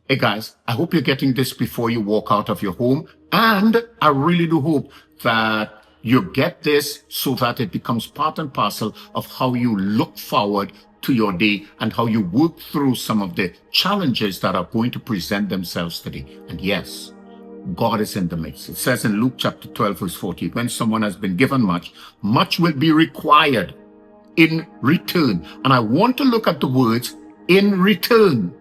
Hey guys, I hope you're getting this before you walk out of your home. And I really do hope that you get this so that it becomes part and parcel of how you look forward to your day and how you work through some of the challenges that are going to present themselves today. And yes, God is in the midst. It says in Luke chapter 12, verse 40, when someone has been given much, much will be required in return. And I want to look at the words in return,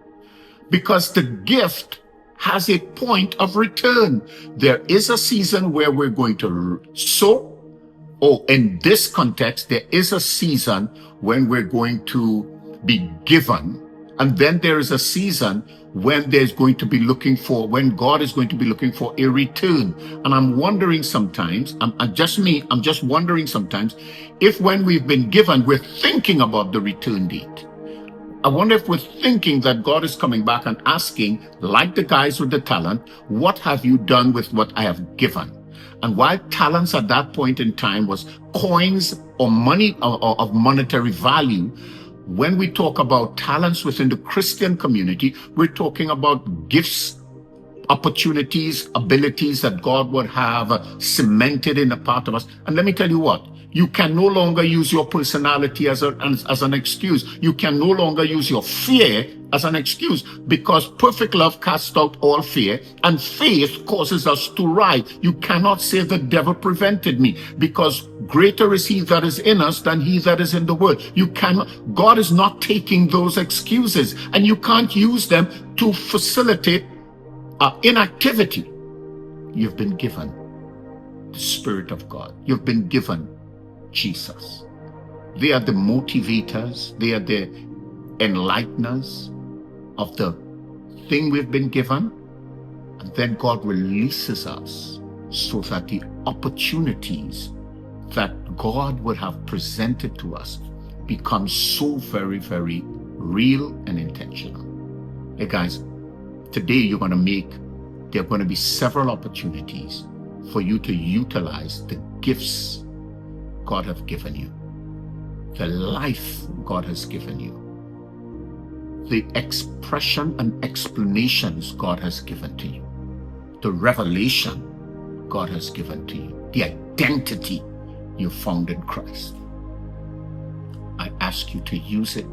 because the gift has a point of return. There is a season where we're going to sow, or in this context, there is a season when we're going to be given. And then there is a season when there's going to be when God is going to be looking for a return. And I'm wondering sometimes, I'm just wondering sometimes if when we've been given, we're thinking about the return date. I wonder if we're thinking that God is coming back and asking, like the guys with the talent, what have you done with what I have given? And while talents at that point in time was coins or money or of monetary value, when we talk about talents within the Christian community, we're talking about gifts, opportunities, abilities that God would have cemented in a part of us. And let me tell you what, you can no longer use your personality as an excuse. You can no longer use your fear as an excuse, because perfect love casts out all fear, and faith causes us to rise. You cannot say the devil prevented me, because greater is he that is in us than he that is in the world. You cannot, God is not taking those excuses, and you can't use them to facilitate inactivity. You've been given the Spirit of God. You've been given Jesus. They are the motivators. They are the enlighteners of the thing we've been given. And then God releases us so that the opportunities that God would have presented to us become so very, very real and intentional. Hey guys, today there are going to be several opportunities for you to utilize the gifts God has given you, the life God has given you, the expression and explanations God has given to you, the revelation God has given to you, the identity you found in Christ. I ask you to use it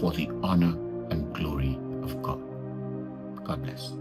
for the honor and glory of God. God bless.